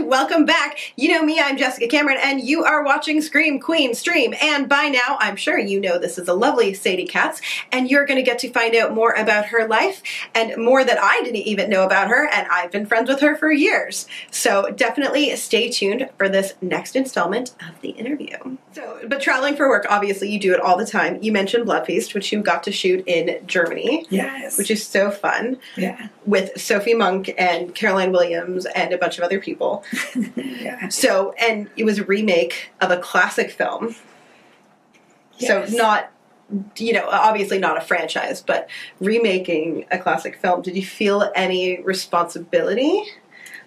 Welcome back. You know me, I'm Jessica Cameron, and you are watching Scream Queen Stream. And by now, I'm sure you know this is a lovely Sadie Katz, and you're going to get to find out more about her life and more that I didn't even know about her, and I've been friends with her for years. So definitely stay tuned for this next installment of the interview. But traveling for work, obviously you do it all the time. You mentioned Blood Feast, which you got to shoot in Germany. Yes. Which is so fun. Yeah. With Sophie Monk and Caroline Williams and a bunch of other people. Yeah. So, and it was a remake of a classic film. Yes. So not, you know, obviously not a franchise, but remaking a classic film. Did you feel any responsibility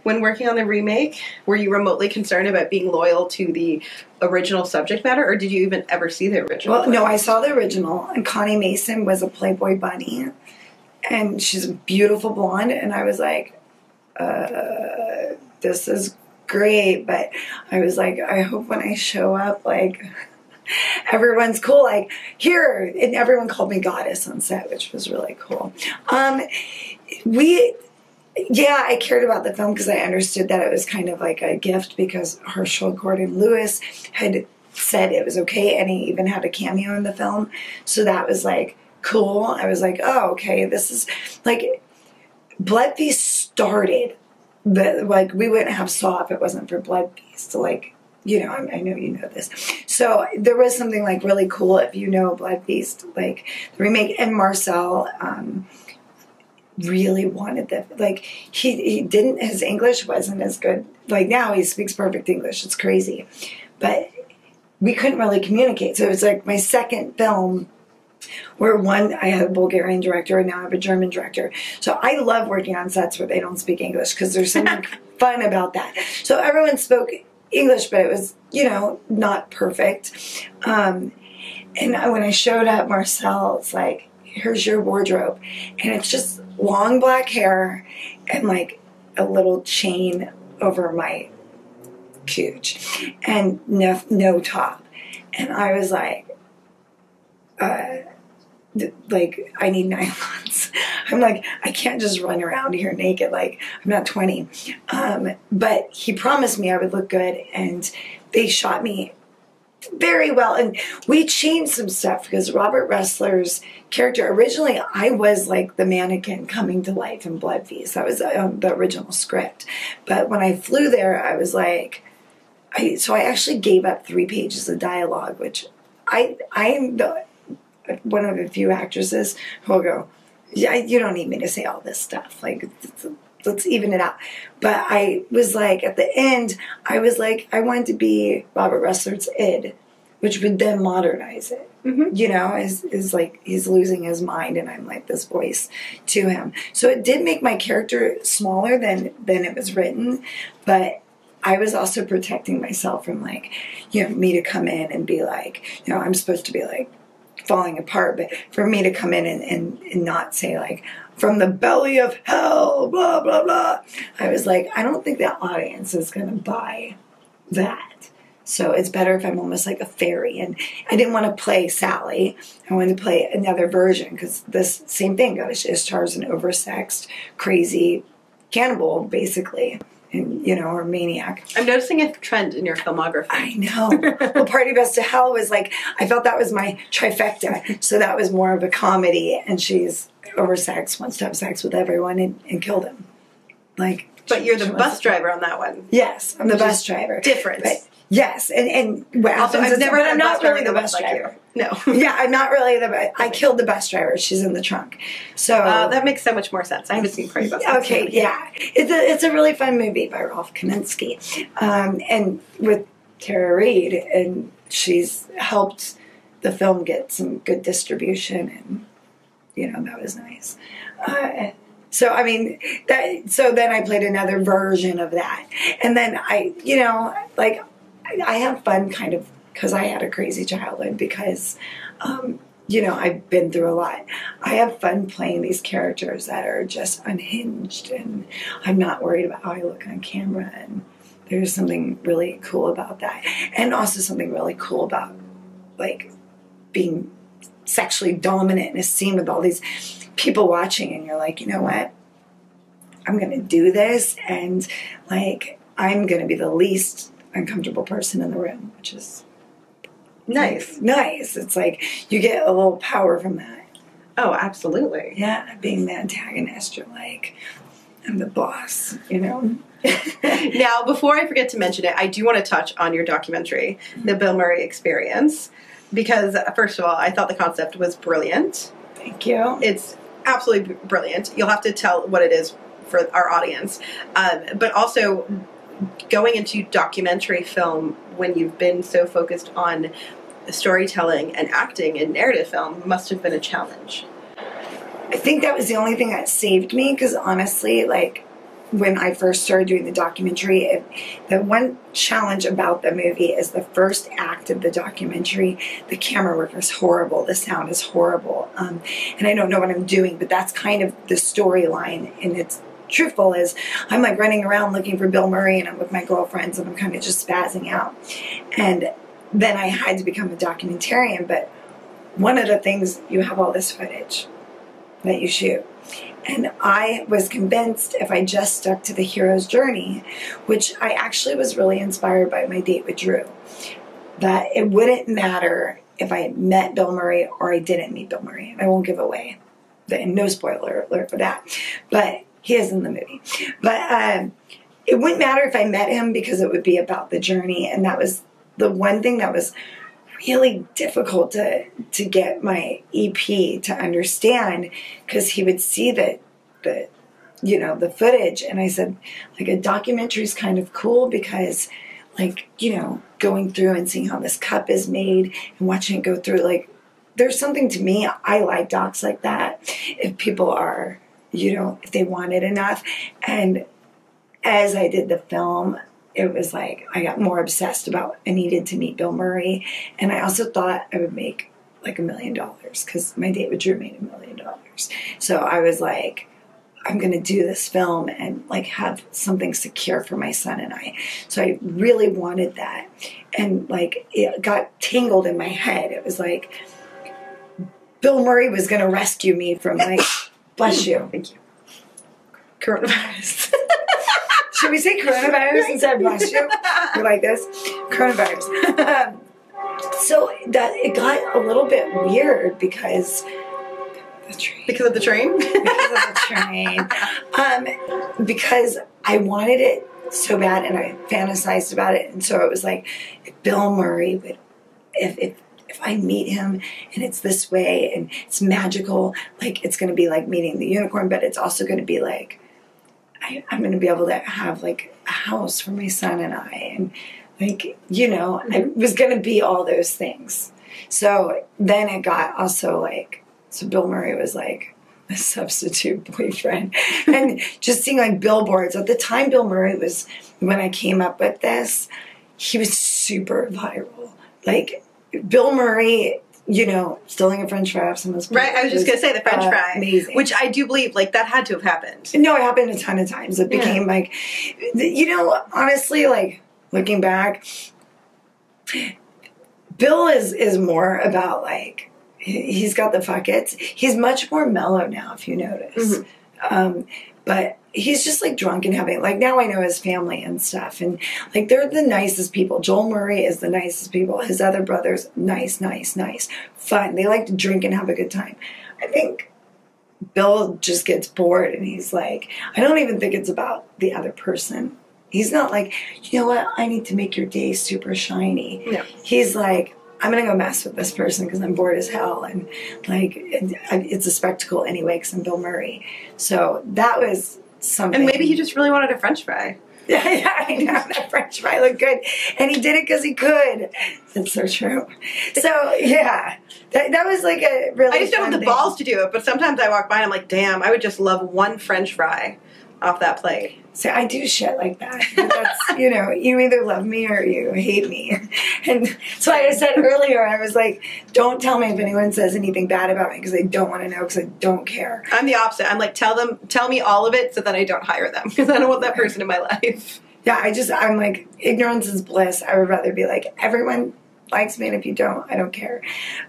when working on the remake? Were you remotely concerned about being loyal to the original subject matter, or did you even ever see the original? Well, no, I saw the original, and Connie Mason was a Playboy bunny, and she's a beautiful blonde, and I was like, this is great, but I was like, I hope when I show up, like, everyone's cool, like, here, and everyone called me Goddess on set, which was really cool. Yeah, I cared about the film because I understood that it was kind of like a gift because Herschel Gordon Lewis had said it was okay, and he even had a cameo in the film. So that was like cool. I was like, oh, okay, this is like Blood Feast started. Like we wouldn't have Saw if it wasn't for Blood Feast. So like, you know, I know you know this. So there was something like really cool if you know Blood Feast, like the remake. And Marcel really wanted that. Like he didn't, his English wasn't as good. Like now he speaks perfect English. It's crazy. But we couldn't really communicate. So it was like my second film where I had a Bulgarian director and now I have a German director. So I love working on sets where they don't speak English because there's something fun about that. So everyone spoke English, but it was, you know, not perfect. And when I showed up, Marcel, it's like, here's your wardrobe. And it's just long black hair and like a little chain over my cooch and no top. And I was like, I need nylons. I'm like, I can't just run around here naked. Like, I'm not 20. But he promised me I would look good, and they shot me very well. And we changed some stuff because Robert Ressler's character, originally I was like the mannequin coming to life in Blood Feast. That was the original script. But when I flew there, I was like, so I actually gave up 3 pages of dialogue, which I'm one of the few actresses who will go, yeah, you don't need me to say all this stuff. Like, let's even it out. But I was like, at the end, I was like, I wanted to be Robert Ressler's Id, which would then modernize it. Mm-hmm. You know, is like he's losing his mind, and I'm like this voice to him. So it did make my character smaller than it was written, but I was also protecting myself from like, you know, me to come in and be like, you know, I'm supposed to be like falling apart, but for me to come in and not say like, from the belly of hell, blah, blah, blah. I was like, I don't think the audience is going to buy that. So it's better if I'm almost like a fairy. And I didn't want to play Sally. I wanted to play another version because this same thing, Ishtar's an oversexed, crazy cannibal, basically. And, you know, or maniac. I'm noticing a trend in your filmography. I know. Well, Party Best to Hell was like, I felt that was my trifecta. So that was more of a comedy, and she's oversexed, wants to have sex with everyone and kill them. Like, but you're the bus driver on that one. Yes, I'm the bus driver. Different. But, yes, and what also, happens I've never had I'm not really the bus driver. No. Yeah, I'm not really I killed the bus driver. She's in the trunk. So that makes so much more sense. I haven't seen Party Bus. Okay, yeah. It's a really fun movie by Rolf Kaminsky. And with Tara Reid, and she's helped the film get some good distribution, and, you know, that was nice. So, I mean, so then I played another version of that. And then I have fun kind of because I had a crazy childhood because, you know, I've been through a lot. I have fun playing these characters that are just unhinged, and I'm not worried about how I look on camera, and there's something really cool about that. And also something really cool about, like, being sexually dominant in a scene with all these people watching, and you're like, you know what? I'm going to do this, and, like, I'm going to be the least uncomfortable person in the room, which is nice. Nice. It's like you get a little power from that. Oh, absolutely. Yeah, being the antagonist, you're like, I'm the boss, you know? Now, before I forget to mention it, I do want to touch on your documentary, The Bill Murray Experience, because, first of all, I thought the concept was brilliant. Thank you. It's absolutely brilliant. You'll have to tell what it is for our audience. But also, going into documentary film when you've been so focused on storytelling and acting in narrative film must have been a challenge. I think that was the only thing that saved me, because honestly, like, when I first started doing the documentary, the one challenge about the movie is the first act of the documentary, the camera work is horrible, the sound is horrible, and I don't know what I'm doing, but that's kind of the storyline, and it's truthful is I'm like running around looking for Bill Murray, and I'm with my girlfriends, and I'm kind of just spazzing out. And then I had to become a documentarian, but one of the things, you have all this footage that you shoot. And I was convinced if I just stuck to the hero's journey, which I actually was really inspired by my date with Drew, that it wouldn't matter if I met Bill Murray or I didn't meet Bill Murray. I won't give away, no spoiler alert for that, but he is in the movie. But it wouldn't matter if I met him, because it would be about the journey. And that was the one thing that was really difficult to get my EP to understand, because he would see the footage, and I said, like, a documentary is kind of cool because, like, you know, going through and seeing how this cup is made and watching it go through, like, there's something to me, I like docs like that if people are, you know, if they want it enough. And as I did the film, it was like I got more obsessed about I needed to meet Bill Murray, and I also thought I would make like $1 million, because my date with Drew made $1 million. So I was like, I'm going to do this film and like have something secure for my son and I. So I really wanted that, and like it got tangled in my head. It was like Bill Murray was going to rescue me from like, bless you, thank you, coronavirus. Should we say coronavirus instead of bless you? We're like this. Coronavirus. So that it got a little bit weird because the train. Because of the train? Because of the train. Because I wanted it so bad, and I fantasized about it. And so it was like, if Bill Murray would, if I meet him and it's this way and it's magical, like it's going to be like meeting the unicorn, but it's also going to be like, I'm going to be able to have like a house for my son and I, and like, you know, I was going to be all those things. So then it got also like, so Bill Murray was like a substitute boyfriend, and just seeing like billboards at the time. Bill Murray was, when I came up with this, he was super viral. Like Bill Murray, you know, stealing a French fry off someone's plate. Right, I was just going to say the French fry. Amazing. Which I do believe, like, that had to have happened. No, it happened a ton of times. It became like, you know, honestly, like, looking back, Bill is more about, like, he's got the fuck it's. He's much more mellow now, if you notice. Mm-hmm. But he's just like drunk and having, like, now I know his family and stuff, and like they're the nicest people. Joel Murray is the nicest people. His other brothers, nice, fun. They like to drink and have a good time. I think Bill just gets bored, and he's like, I don't even think it's about the other person. He's not like, you know what, I need to make your day super shiny. No. He's like, I'm going to go mess with this person because I'm bored as hell. And like, it's a spectacle anyway because I'm Bill Murray. So that was something. And maybe he just really wanted a French fry. Yeah, I know. That French fry looked good. And he did it because he could. That's so true. So, yeah. That was like a really I just don't have the balls to do it. But sometimes I walk by and I'm like, damn, I would just love one French fry off that plate. So I do shit like that. But that's, you know, you either love me or you hate me. And so like I said earlier, I was like, don't tell me if anyone says anything bad about me because I don't want to know, because I don't care. I'm the opposite. I'm like, tell me all of it so that I don't hire them, because I don't want that person in my life. Yeah, I'm like, ignorance is bliss. I would rather be like, everyone likes me, and if you don't, I don't care.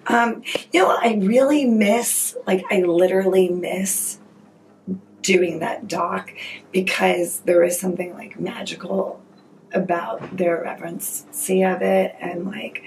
You know, I really miss, like, I literally miss doing that doc, because there was something like magical about the irreverency of it, and like,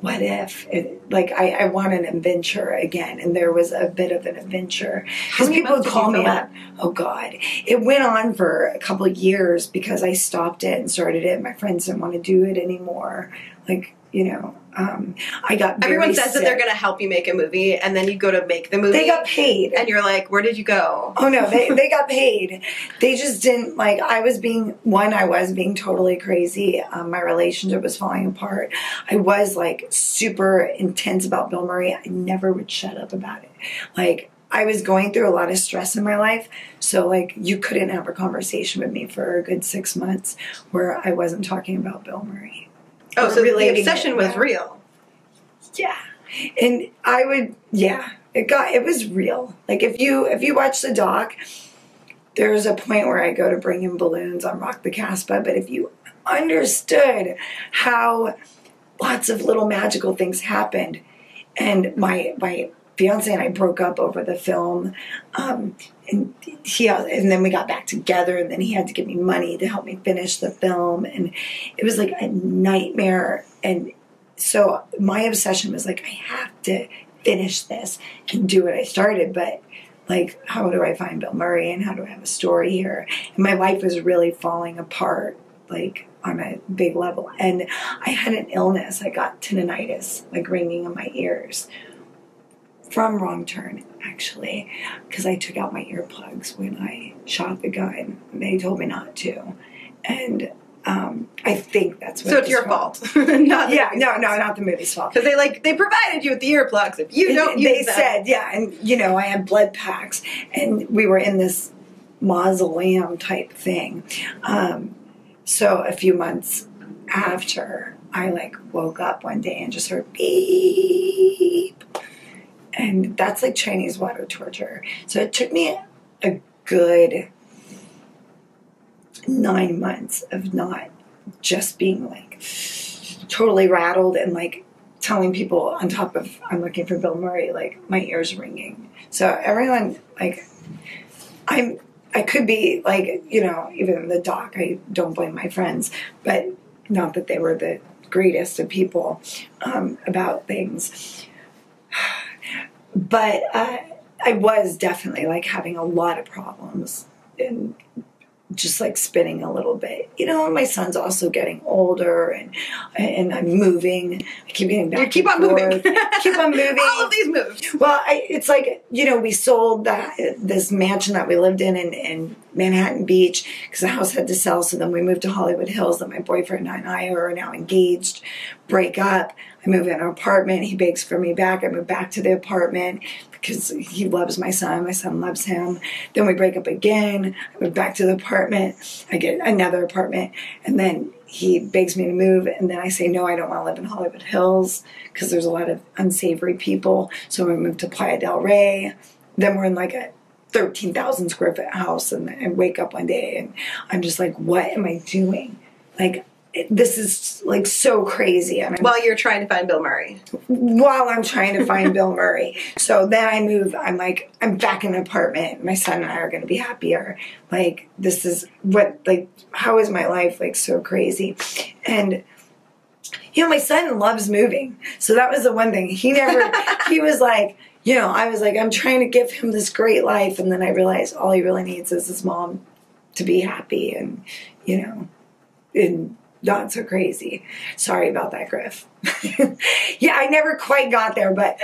what if it, like, I want an adventure again, and there was a bit of an adventure because people would call me up. Oh God, it went on for a couple of years because I stopped it and started it. My friends didn't want to do it anymore. Like, you know, I got very Everyone says sick. that they're going to help you make a movie, and then you go to make the movie. They got paid. And you're like, where did you go? Oh, no, they got paid. They just didn't, like, I was being totally crazy. My relationship was falling apart. I was, like, super intense about Bill Murray. I never would shut up about it. Like, I was going through a lot of stress in my life, so, like, you couldn't have a conversation with me for a good 6 months where I wasn't talking about Bill Murray. Oh, so the obsession was real. Yeah. And I would, it was real. Like, if you watch the doc, there's a point where I go to bring in balloons on Rock the Casbah, but if you understood how lots of little magical things happened, and my fiance and I broke up over the film, and then we got back together, and then he had to give me money to help me finish the film, and it was like a nightmare. And so my obsession was like, I have to finish this and do what I started, but like, how do I find Bill Murray, and how do I have a story here? And my life was really falling apart, like, on a big level. And I had an illness. I got tinnitus, like ringing in my ears, from Wrong Turn, actually, because I took out my earplugs when I shot the gun. They told me not to, and I think that's what. So it's your fault, not not the movie's fault. Because they provided you with the earplugs. If you don't use them, they said, and you know, I had blood packs, and we were in this mausoleum type thing. So a few months after, I like woke up one day and just heard beep. And that's like Chinese water torture. So it took me a good 9 months of not just being like totally rattled and like telling people on top of I'm looking for Bill Murray, like my ears ringing. So everyone, like, I could be like, you know, even in the doc, I don't blame my friends, but not that they were the greatest of people about things. But I was definitely like having a lot of problems and just like spinning a little bit. You know, my son's also getting older, and I'm moving. I keep getting back. You keep on moving. Keep on moving. All of these moves. Well, it's like, you know, we sold this mansion that we lived in Manhattan Beach because the house had to sell. So then we moved to Hollywood Hills. Then my boyfriend and I are now engaged. Break up. I move in an apartment. He begs for me back. I move back to the apartment because he loves my son. My son loves him. Then we break up again. I move back to the apartment. I get another apartment. And then he begs me to move. And then I say, no, I don't want to live in Hollywood Hills because there's a lot of unsavory people. So we moved to Playa del Rey. Then we're in like a 13,000 square foot house. And I wake up one day and I'm just like, what am I doing? Like, this is like so crazy. While you're trying to find Bill Murray. While I'm trying to find Bill Murray. So then I move. I'm like, I'm back in an apartment. My son and I are going to be happier. Like, this is what, like, how is my life like so crazy? And, you know, my son loves moving. So that was the one thing. He was like, you know, I was like, I'm trying to give him this great life. And then I realized all he really needs is his mom to be happy and, you know, and not so crazy. Sorry about that, Griff. Yeah, I never quite got there, but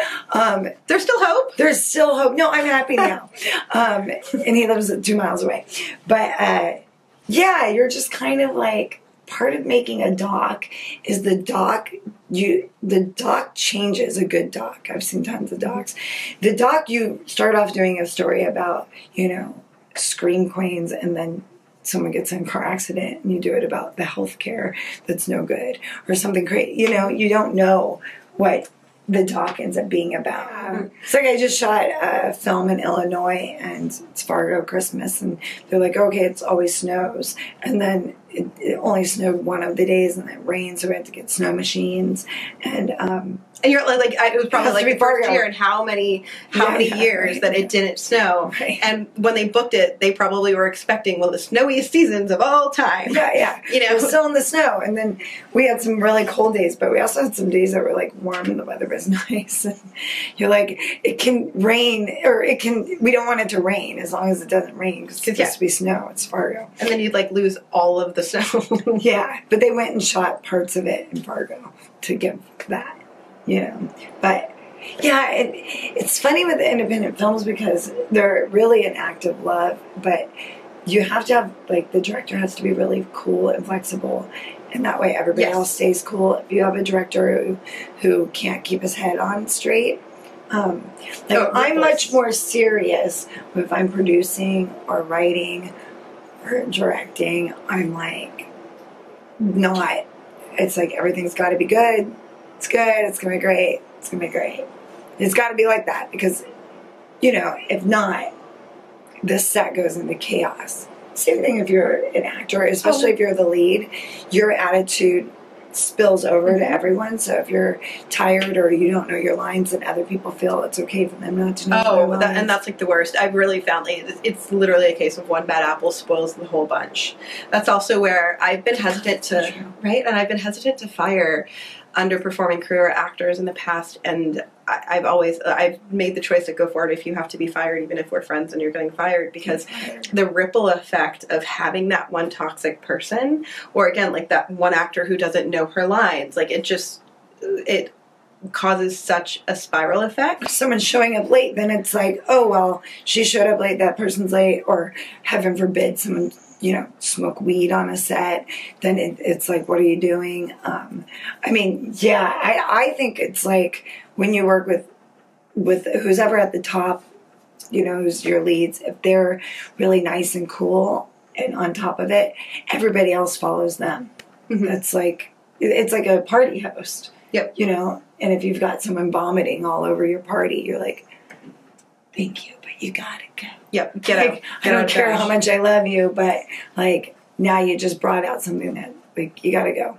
there's still hope. There's still hope. No, I'm happy now. And he lives 2 miles away. But yeah, you're just kind of like, part of making a doc is the doc changes a good doc. I've seen tons of docs. The doc, you start off doing a story about, you know, scream queens, and then someone gets in a car accident and you do it about the healthcare that's no good or something crazy. You know, you don't know what the doc ends up being about. It's like I just shot a film in Illinois and it's Fargo Christmas, and they're like, okay, it's always snows. And then it only snowed one of the days, and it rained, so we had to get snow machines. And you're like it was probably like the first Fargo. year in how many years right, that it didn't snow. Right. And when they booked it, they probably were expecting one of the snowiest seasons of all time. Yeah. You know, it was still in the snow, and then we had some really cold days, but we also had some days that were like warm and the weather was nice. And you're like, it can rain, or we don't want it to rain as long as it doesn't rain, because it's supposed to be snow. It's Fargo. And then you'd like lose all of the snow. Yeah, but they went and shot parts of it in Fargo to give that. You know, but yeah, it's funny with the independent films because they're really an act of love, but you have to have, like, the director has to be really cool and flexible, and that way everybody else stays cool. If you have a director who can't keep his head on straight, I'm much more serious if I'm producing or writing or directing. I'm like, not, it's like everything's got to be good. It's good. It's going to be great. It's going to be great. It's got to be like that because, you know, if not, the set goes into chaos. Same thing if you're an actor, especially if you're the lead, your attitude spills over to everyone. So if you're tired or you don't know your lines and other people feel it's okay for them not to know their lines. And that's like the worst. I've really found it's literally a case of one bad apple spoils the whole bunch. That's also where I've been hesitant to, right? And I've been hesitant to fire underperforming career actors in the past, and I've made the choice to go forward if you have to be fired, even if we're friends and you're getting fired, because the ripple effect of having that one toxic person, or again, like that one actor who doesn't know her lines, like it causes such a spiral effect. If someone's showing up late, then it's like, oh, well, she showed up late, that person's late, or heaven forbid someone, you know, smoke weed on a set, then it's like, what are you doing? I mean, yeah, I think it's like when you work with who's ever at the top, you know, who's your leads, if they're really nice and cool and on top of it, everybody else follows them. Mm-hmm. That's like, it's like a party host. Yep. You know, and if you've got someone vomiting all over your party, you're like, thank you, but you gotta go. Yep, get out. I don't care how much I love you, but like now you just brought out something that like you gotta go.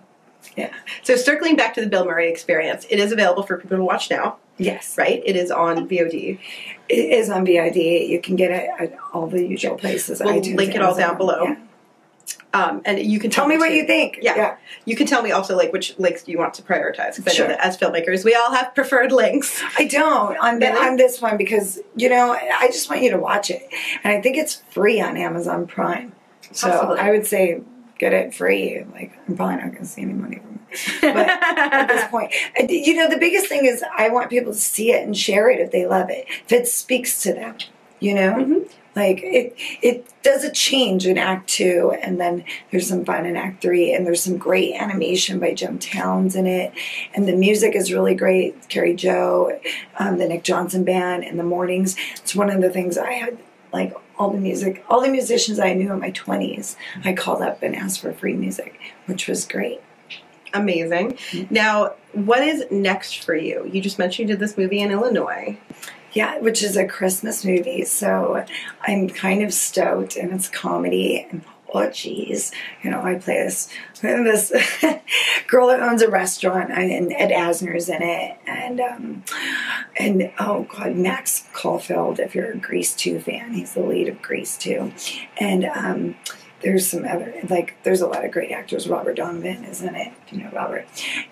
Yeah. So circling back to the Bill Murray Experience, it is available for people to watch now. Yes. Right? It is on VOD. It is on VOD. You can get it at all the usual places. We'll iTunes, link it all down below. Yeah. And you can tell me what you think. Yeah. You can tell me also like which links do you want to prioritize. Because sure. I know that as filmmakers, we all have preferred links. I don't on this one because, you know, I just want you to watch it. And I think it's free on Amazon Prime. So absolutely. I would say get it free. Like, I'm probably not going to see any money from it. But at this point, you know, the biggest thing is I want people to see it and share it if they love it. If it speaks to them, you know? Mm-hmm. Like, it does a change in Act 2, and then there's some fun in Act 3, and there's some great animation by Jim Towns in it, and the music is really great. Carrie Joe, the Nick Johnson Band, in the mornings. It's one of the things I had, like, all the musicians I knew in my 20s, I called up and asked for free music, which was great. Amazing. Mm-hmm. Now, what is next for you? You just mentioned you did this movie in Illinois. Yeah, which is a Christmas movie, so I'm kind of stoked, and it's comedy, and oh geez, you know, I play this girl that owns a restaurant, and Ed Asner's in it, and oh god, Max Caulfield, if you're a Grease 2 fan, he's the lead of Grease 2, and there's some other, like, there's a lot of great actors. Robert Donovan is in it, you know Robert,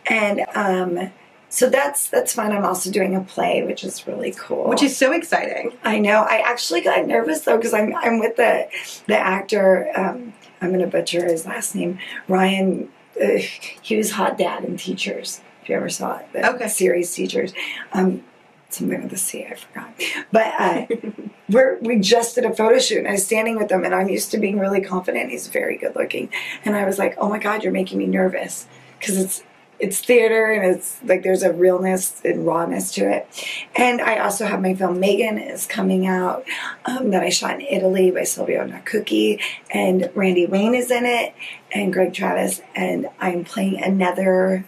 and so that's fun. I'm also doing a play, which is really cool. Which is so exciting. I know. I actually got nervous though because I'm with the actor. I'm going to butcher his last name. Ryan. He was Hot Dad in Teachers. If you ever saw it, the series Teachers. Something with a C, I forgot. But we just did a photo shoot, and I was standing with him, and I'm used to being really confident. He's very good looking, and I was like, "Oh my God, you're making me nervous," because it's theater, and it's like there's a realness and rawness to it. And I also have my film Megan is coming out that I shot in Italy by Silvio Nacucci, and Randy Wayne is in it, and Greg Travis, and I'm playing another.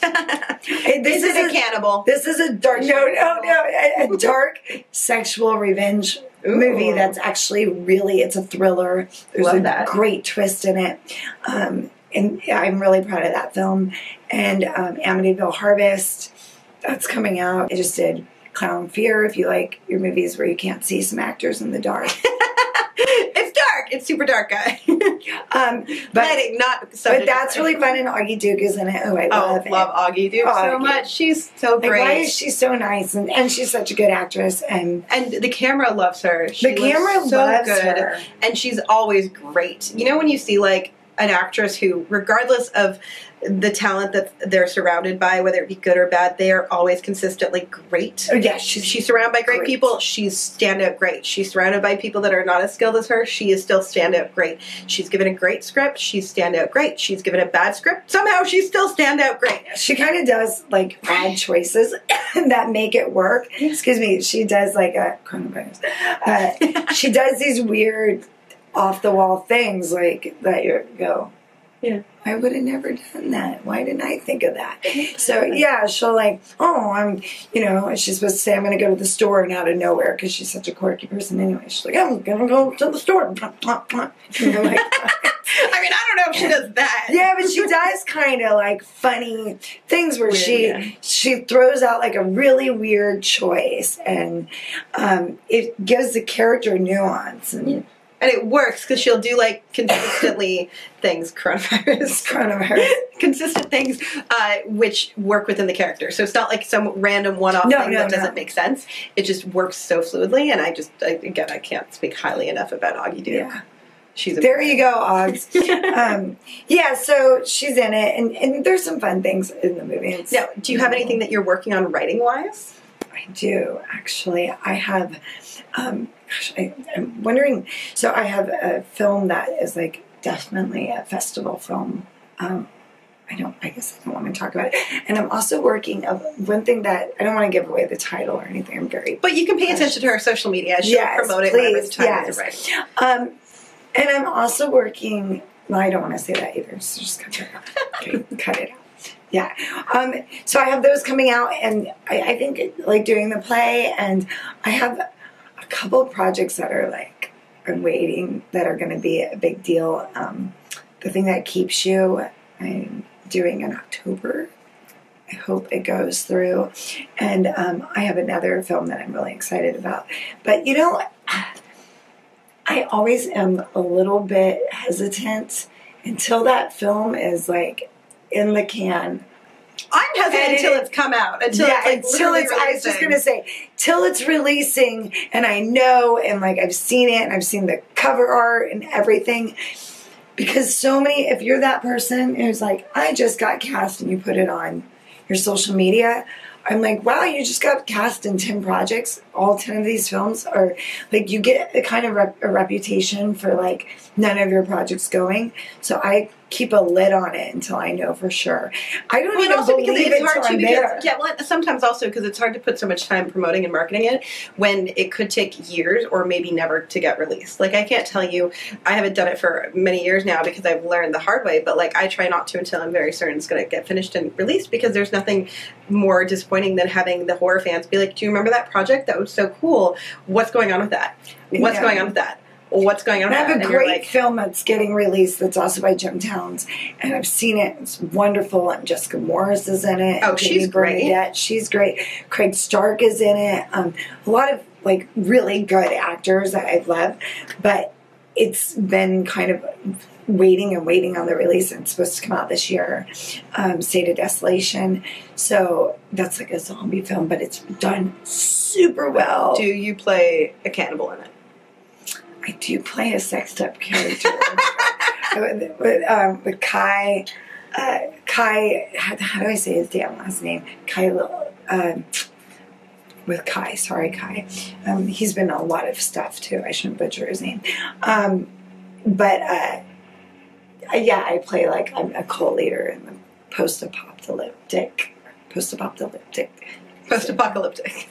This is a cannibal. This is a dark, no, a dark sexual revenge movie that's actually really, it's a thriller. There's a great twist in it. And I'm really proud of that film. And Amityville Harvest, that's coming out. I just did Clown Fear, if you like your movies where you can't see some actors in the dark. It's dark. It's super dark, guy. Lighting, not subject. But that's really fun, and Augie Duke is in it. Oh, I love it. Love Augie Duke so much. She's so great. Like, why is she so nice? And she's such a good actress. And the camera loves her. The camera loves her. And she's always great. You know when you see, like, an actress who, regardless of the talent that they're surrounded by, whether it be good or bad, they are always consistently great. Oh, yeah. She's surrounded by great people. She's standout great. She's surrounded by people that are not as skilled as her. She is still standout great. She's given a great script. She's standout great. She's given a bad script. Somehow she's still standout great. She kind of does, like, odd choices that make it work. Excuse me. She does, like, a coronavirus. She does these weird off-the-wall things, like, that you go... Yeah. I would have never done that. Why didn't I think of that? So, yeah, she'll like, she's supposed to say, I'm going to go to the store, and out of nowhere, because she's such a quirky person anyway. She's like, I'm going to go to the store. Like, I mean, I don't know if she does that. Yeah, but she does kind of like funny things where she throws out like a really weird choice, and it gives the character nuance. And And it works because she'll do like consistently things, coronavirus, consistent things which work within the character. So it's not like some random one-off thing that doesn't make sense. It just works so fluidly, and I can't speak highly enough about Augie Duke. Yeah. There you go, Oggs. Yeah, so she's in it, and there's some fun things in the movie. Now, do you have anything that you're working on writing-wise? I do, actually. I have... I'm wondering, so I have a film that is like definitely a festival film. I guess I don't want to talk about it. And I'm also working of one thing that I don't want to give away the title or anything. But you can pay attention to her social media. She'll promote it whenever the time is right. And I'm also working, well, I don't want to say that either, so just cut it out. Okay, cut it out. Yeah. So I have those coming out, and I think like doing the play, and I have a couple of projects that are like, I'm waiting, that are going to be a big deal. The Thing That Keeps You, I'm doing in October. I hope it goes through. And I have another film that I'm really excited about. But, you know, I always am a little bit hesitant until that film is like in the can. I'm hesitant until it's come out. Until I was just going to say, till it's releasing, and I know, and like I've seen it, and I've seen the cover art and everything. Because so many, if you're that person who's like, I just got cast, and you put it on your social media, I'm like, wow, you just got cast in 10 projects. All 10 of these films are, like, you get a kind of a reputation for, like, none of your projects going. So I keep a lid on it until I know for sure. I don't even believe it until I'm there. Yeah, well, sometimes also because it's hard to put so much time promoting and marketing it when it could take years or maybe never to get released. Like, I can't tell you, I haven't done it for many years now because I've learned the hard way, but, like, I try not to until I'm very certain it's going to get finished and released, because there's nothing more disappointing than having the horror fans be like, do you remember that project? That was so cool. What's going on with that? What's going on with that? What's going on with that? I have a great film that's getting released that's also by Jim Towns, and I've seen it. It's wonderful, and Jessica Morris is in it. Oh, she's great. She's great. Craig Stark is in it. A lot of, like, really good actors that I've loved, but it's been kind of waiting on the release, and it's supposed to come out this year. State of Desolation. So that's like a zombie film, but it's done super well. Do you play a cannibal in it? I do play a sexed up character with Kai. How do I say his damn last name? With Kai. Sorry, Kai. He's been in a lot of stuff too. I shouldn't butcher his name. Yeah, I play like I'm a cult leader in the post-apocalyptic.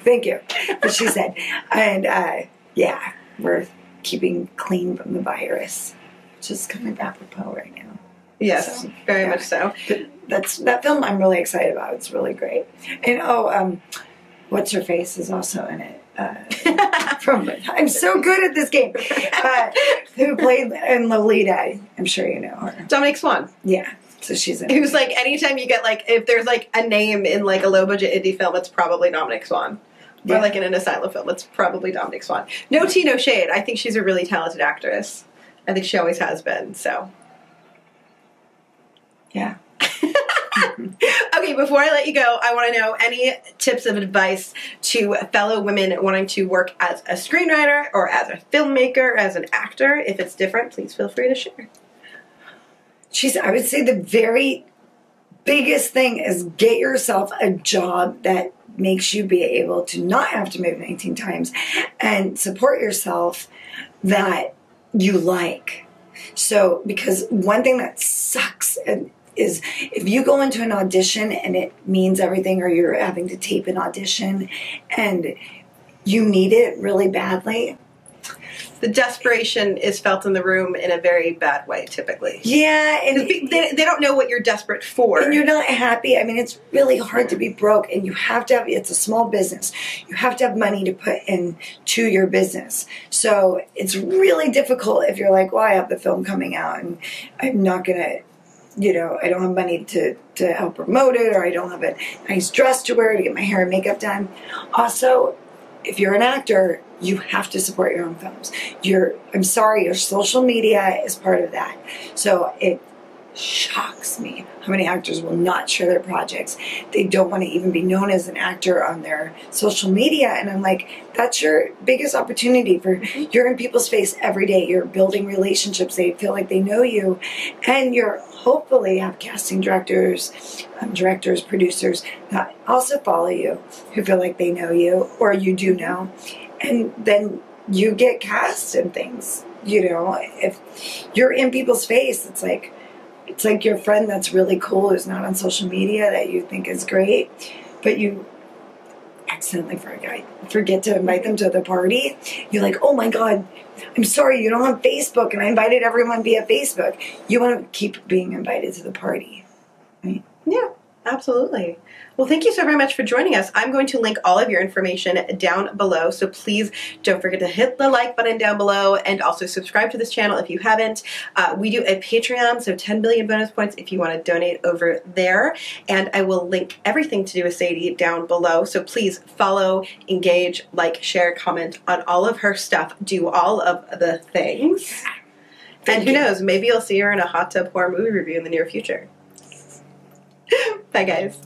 Thank you. What she said. And yeah, we're keeping clean from the virus, which is kind of apropos right now. Yes, so, very much so. That film I'm really excited about. It's really great. And what's her face is also in it. from I'm so good at this game. Who played in Lolita? I'm sure you know her. Dominique Swan. Yeah. So she's in it. Who's like, anytime you get like, if there's like a name in like a low budget indie film, it's probably Dominique Swan. Or like in an asylum film, it's probably Dominique Swan. No tea, no shade. I think she's a really talented actress. I think she always has been, so. Yeah. Okay, before I let you go, I want to know any tips of advice to fellow women wanting to work as a screenwriter or as a filmmaker, as an actor. If it's different, please feel free to share. I would say the very biggest thing is get yourself a job that makes you be able to not have to move 19 times and support yourself that you like. So, because one thing that sucks is if you go into an audition and it means everything, or you're having to tape an audition and you need it really badly. The desperation is felt in the room in a very bad way, typically. Yeah. And they don't know what you're desperate for. And you're not happy. I mean, it's really hard to be broke, and you have to have, it's a small business. You have to have money to put into your business. So it's really difficult if you're like, well, I have the film coming out and I'm not going to, you know, I don't have money to help promote it, or I don't have a nice dress to wear to get my hair and makeup done. Also, if you're an actor, you have to support your own films. I'm sorry, your social media is part of that. So it shocks me how many actors will not share their projects. They don't want to even be known as an actor on their social media. And I'm like, that's your biggest opportunity. You're in people's face every day. You're building relationships. They feel like they know you. And you're hopefully have casting directors, producers that also follow you, who feel like they know you, or you do know. And then you get cast in things. You know, if you're in people's face, it's like your friend that's really cool who's not on social media that you think is great, but you accidentally forget to invite them to the party. You're like, oh my God, I'm sorry, you don't have Facebook, and I invited everyone via Facebook. You want to keep being invited to the party, right? Yeah, absolutely. Well, thank you so very much for joining us. I'm going to link all of your information down below, so please don't forget to hit the like button down below, and also subscribe to this channel if you haven't. We do a Patreon, so 10 billion bonus points if you want to donate over there, and I will link everything to do with Sadie down below, so please follow, engage, like, share, comment on all of her stuff, do all of the things, and who knows, maybe you'll see her in a hot tub horror movie review in the near future. Bye, guys.